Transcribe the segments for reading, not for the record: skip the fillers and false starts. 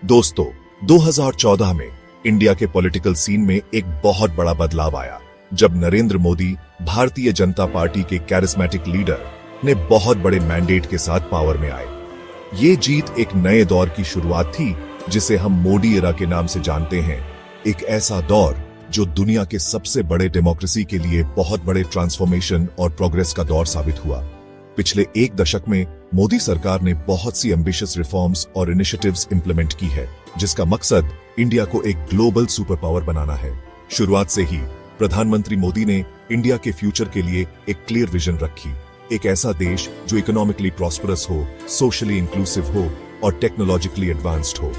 दोस्तों, 2014 में इंडिया के पॉलिटिकल सीन में एक बहुत बड़ा बदलाव आया जब नरेंद्र मोदी, भारतीय जनता पार्टी के कैरिस्मेटिक लीडर, ने बहुत बड़े मैंडेट के साथ पावर में आए। ये जीत एक नए दौर की शुरुआत थी जिसे हम मोदी एरा के नाम से जानते हैं। एक ऐसा दौर जो दुनिया के सबसे बड़े डेमोक्रेसी के लिए बहुत बड़े ट्रांसफॉर्मेशन और प्रोग्रेस का दौर साबित हुआ। पिछले एक दशक में मोदी सरकार ने बहुत सी एम्बिशियस रिफॉर्म्स और इनिशिएटिव्स इंप्लीमेंट की है, जिसका मकसद इंडिया को एक ग्लोबल सुपर पावर बनाना है। शुरुआत से ही प्रधानमंत्री मोदी ने इंडिया के फ्यूचर के लिए एक क्लियर विजन रखी। एक ऐसा देश जो इकोनॉमिकली प्रॉस्परस हो, सोशली इंक्लूसिव हो और टेक्नोलॉजिकली एडवांस्ड हो।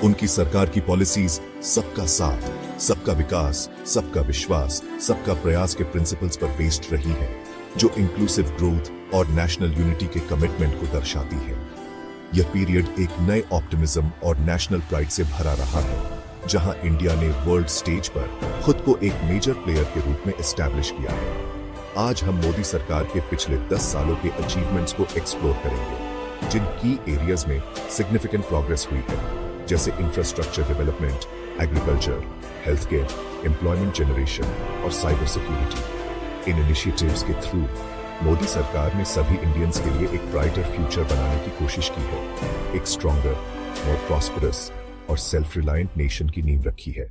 उनकी सरकार की पॉलिसीज सबका साथ, सबका विकास, सबका विश्वास, सबका प्रयास के प्रिंसिपल्स पर बेस्ड रही है, जो इंक्लूसिव ग्रोथ और नेशनल यूनिटी के कमिटमेंट को दर्शाती है। यह पीरियड एक नए ऑप्टिमिज्म और नेशनल प्राइड से भरा रहा है, जहां इंडिया ने वर्ल्ड स्टेज पर खुद को एक मेजर प्लेयर के रूप में एस्टैब्लिश किया है। आज हम मोदी सरकार के पिछले 10 सालों के अचीवमेंट्स को एक्सप्लोर करेंगे, जिन की एरियाज में सिग्निफिकेंट प्रोग्रेस हुई है, जैसे infrastructure development, agriculture, health care, employment generation और साइबर सिक्योरिटी। इन इनिशिएटिव्स के थ्रू मोदी सरकार ने सभी इंडियंस के लिए एक ब्राइटर फ्यूचर बनाने की कोशिश की है, एक स्ट्रॉन्गर, मोर प्रॉस्परस और सेल्फ रिलायंट नेशन की नींव रखी है।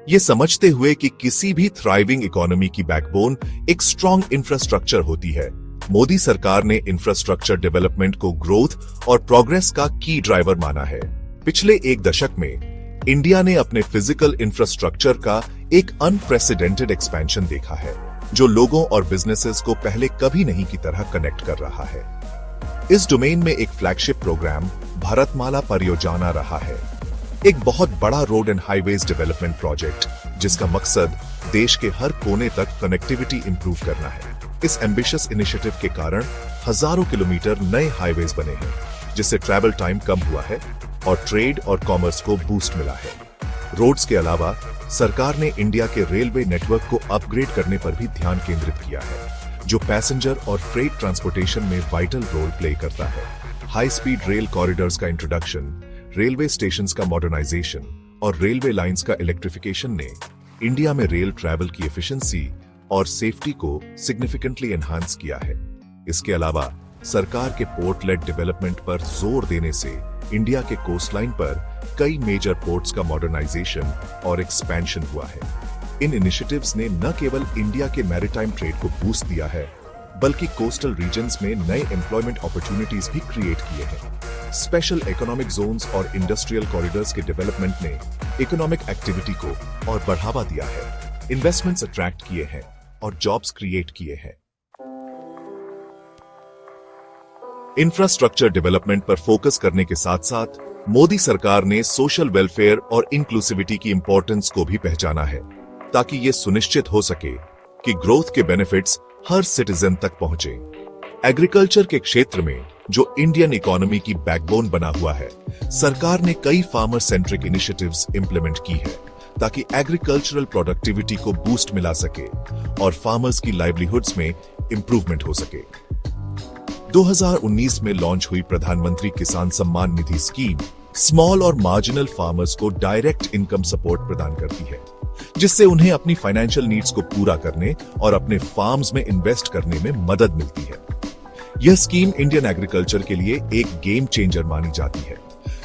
ये समझते हुए कि किसी भी थ्राइविंग इकोनॉमी की बैकबोन एक स्ट्रॉन्ग इंफ्रास्ट्रक्चर होती है, मोदी सरकार ने इंफ्रास्ट्रक्चर डेवलपमेंट को ग्रोथ और प्रोग्रेस का की ड्राइवर माना है। पिछले एक दशक में इंडिया ने अपने फिजिकल इंफ्रास्ट्रक्चर का एक अनप्रेसिडेंटेड एक्सपेंशन देखा है, जो लोगों और बिजनेसेस को पहले कभी नहीं की तरह कनेक्ट कर रहा है। इस डोमेन में एक फ्लैगशिप प्रोग्राम भारतमाला परियोजना रहा है, एक बहुत बड़ा road and highways development project जिसका मकसद देश के हर कोने तक कनेक्टिविटी इंप्रूव करना है। इस एम्बिशियस इनिशिएटिव के कारण हजारों किलोमीटर नए हाईवेज बने हैं, जिससे ट्रैवल टाइम कम हुआ है और ट्रेड और कॉमर्स को बूस्ट मिला है। रोड्स के अलावा सरकार ने इंडिया के रेलवे नेटवर्क को अपग्रेड करने पर भी ध्यान केंद्रित किया है, जो पैसेंजर और फ्रेट ट्रांसपोर्टेशन में वाइटल रोल प्ले करता है। हाई स्पीड रेल कॉरिडोर्स का इंट्रोडक्शन, रेलवे स्टेशंस का मॉडर्नाइजेशन और रेलवे लाइंस का इलेक्ट्रिफिकेशन ने इंडिया में रेल ट्रैवल की एफिशिएंसी और सेफ्टी को सिग्निफिकेंटली एनहांस किया है। इसके अलावा सरकार के पोर्ट लेड डेवलपमेंट पर जोर देने से इंडिया के कोस्टलाइन पर कई मेजर पोर्ट्स का मॉडर्नाइजेशन और एक्सपेंशन हुआ है। इन इनिशिएटिव्स ने न केवल इंडिया के मैरीटाइम ट्रेड को बूस्ट दिया है, बल्कि कोस्टल रीजन्स में नए एम्प्लॉयमेंट अपॉर्चुनिटीज भी क्रिएट किए हैं। स्पेशल इकोनॉमिक जोन्स और इंडस्ट्रियल कॉरिडोर्स के डेवलपमेंट ने इकोनॉमिक एक्टिविटी को और बढ़ावा दिया है, इन्वेस्टमेंट्स अट्रैक्ट किए हैं और जॉब्स क्रिएट किए हैं। इंफ्रास्ट्रक्चर डेवलपमेंट पर फोकस करने के साथ साथ मोदी सरकार ने सोशल वेलफेयर और इंक्लूसिविटी की इंपॉर्टेंस को भी पहचाना है, ताकि ये सुनिश्चित हो सके कि ग्रोथ के बेनिफिट्स हर सिटीजन तक पहुंचे। एग्रीकल्चर के क्षेत्र में, जो इंडियन इकोनॉमी की बैकबोन बना हुआ है, सरकार ने कई फार्मर सेंट्रिक इनिशिएटिव्स इंप्लीमेंट की है, ताकि एग्रीकल्चरल प्रोडक्टिविटी को बूस्ट मिला सके और फार्मर्स की लाइवलीहुड्स में इंप्रूवमेंट हो सके। 2019 में लॉन्च हुई प्रधानमंत्री किसान सम्मान निधि स्कीम स्मॉल और मार्जिनल फार्मर्स को डायरेक्ट इनकम सपोर्ट प्रदान करती है, जिससे उन्हें अपनी फाइनेंशियल नीड्स को पूरा करने और अपने फार्म्स में इन्वेस्ट करने में मदद मिलती है। यह स्कीम इंडियन एग्रीकल्चर के लिए एक गेम चेंजर मानी जाती है,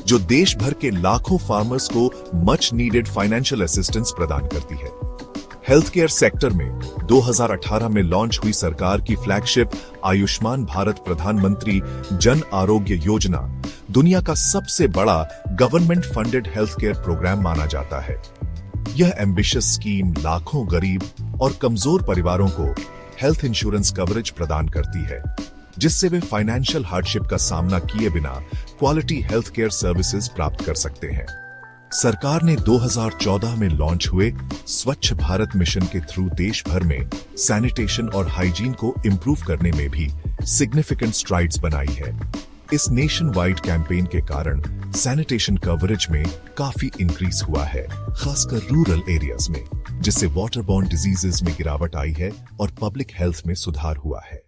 जो देश भर के लाखों फार्मर्स को मच नीडेड फाइनेंशियल असिस्टेंस प्रदान करती है। हेल्थ केयर सेक्टर में 2018 में लॉन्च हुई सरकार की फ्लैगशिप आयुष्मान भारत प्रधानमंत्री जन आरोग्य योजना दुनिया का सबसे बड़ा government funded health care programme माना जाता है। यह एम्बिशियस स्कीम लाखों गरीब और कमजोर परिवारों को हेल्थ इंश्योरेंस कवरेज प्रदान करती है, जिससे वे फाइनेंशियल हार्डशिप का सामना किए बिना क्वालिटी हेल्थ केयर सर्विसेज प्राप्त कर सकते हैं। सरकार ने 2014 में लॉन्च हुए स्वच्छ भारत मिशन के थ्रू देश भर में सैनिटेशन और हाइजीन को इंप्रूव करने में भी सिग्निफिकेंट स्ट्राइड्स बनाई है। इस नेशन वाइड कैंपेन के कारण सैनिटेशन कवरेज में काफी इंक्रीज हुआ है, खासकर रूरल एरियाज में, जिससे वाटरबॉर्न डिजीजेस में गिरावट आई है और पब्लिक हेल्थ में सुधार हुआ है।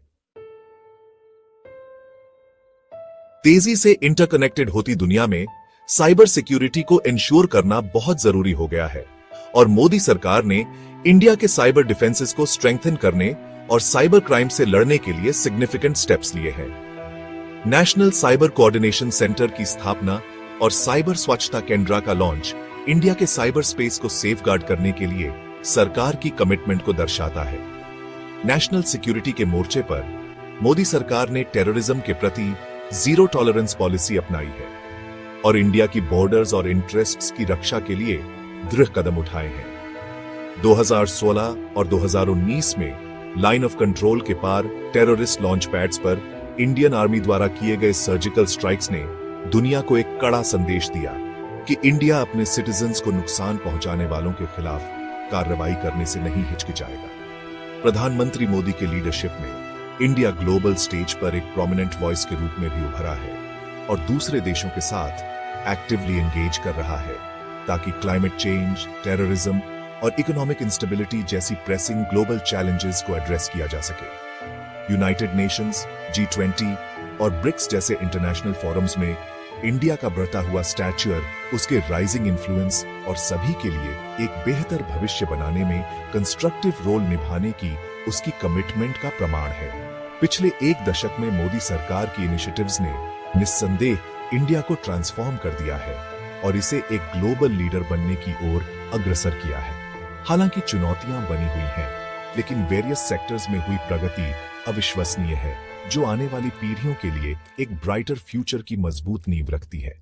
तेजी से इंटरकनेक्टेड होती दुनिया में साइबर सिक्योरिटी को इंश्योर करना बहुत जरूरी हो गया है और मोदी सरकार ने इंडिया के साइबर डिफेंसेस को स्ट्रेंथन करने और साइबर क्राइम से लड़ने के लिए सिग्निफिकेंट स्टेप्स लिए हैं। नेशनल साइबर कोऑर्डिनेशन सेंटर की स्थापना और साइबर स्वच्छता केंद्र का लॉन्च इंडिया के साइबर स्पेस को सेफगार्ड करने के लिए सरकार की कमिटमेंट को दर्शाता है। नेशनल सिक्योरिटी के मोर्चे पर मोदी सरकार ने टेररिज्म के प्रति जीरो टॉलरेंस पॉलिसी अपनाई है और इंडिया की बॉर्डर्स और इंटरेस्ट्स की रक्षा के लिए दृढ़ कदम उठाए हैं। 2016 और 2019 में लाइन ऑफ कंट्रोल के पार टेररिस्ट लॉन्च पैड्स पर इंडियन आर्मी द्वारा किए गए सर्जिकल स्ट्राइक्स ने दुनिया को एक कड़ा संदेश दिया कि इंडिया अपने सिटीजन्स को नुकसान पहुंचाने वालों के खिलाफ कार्रवाई करने से नहीं हिचकिचाएगा। प्रधानमंत्री मोदी के लीडरशिप में इंडिया ग्लोबल स्टेज पर एक प्रोमिनेंट वॉइस के रूप में भी उभरा है और दूसरे देशों के साथ एक्टिवली एंगेज कर रहा है ताकि क्लाइमेट चेंज, टेररिज्म और इकोनॉमिक इंस्टेबिलिटी जैसी प्रेसिंग ग्लोबल चैलेंजेस को एड्रेस किया जा सके। यूनाइटेड नेशंस, G20 और ब्रिक्स जैसे इंटरनेशनल फोरम्स में इंडिया का बढ़ता हुआ स्टैचर, उसके राइजिंग इन्फ्लुएंस और सभी के लिए एक बेहतर भविष्य बनाने में कंस्ट्रक्टिव रोल निभाने की उसकी कमिटमेंट का प्रमाण है। पिछले एक दशक में मोदी सरकार की इनिशिएटिव्स ने निस्संदेह इंडिया को ट्रांसफॉर्म कर दिया है और इसे एक ग्लोबल लीडर बनने की ओर अग्रसर किया है। हालांकि चुनौतियां बनी हुई हैं, लेकिन वेरियस सेक्टर्स में हुई प्रगति अविश्वसनीय है, जो आने वाली पीढ़ियों के लिए एक ब्राइटर फ्यूचर की मजबूत नींव रखती है।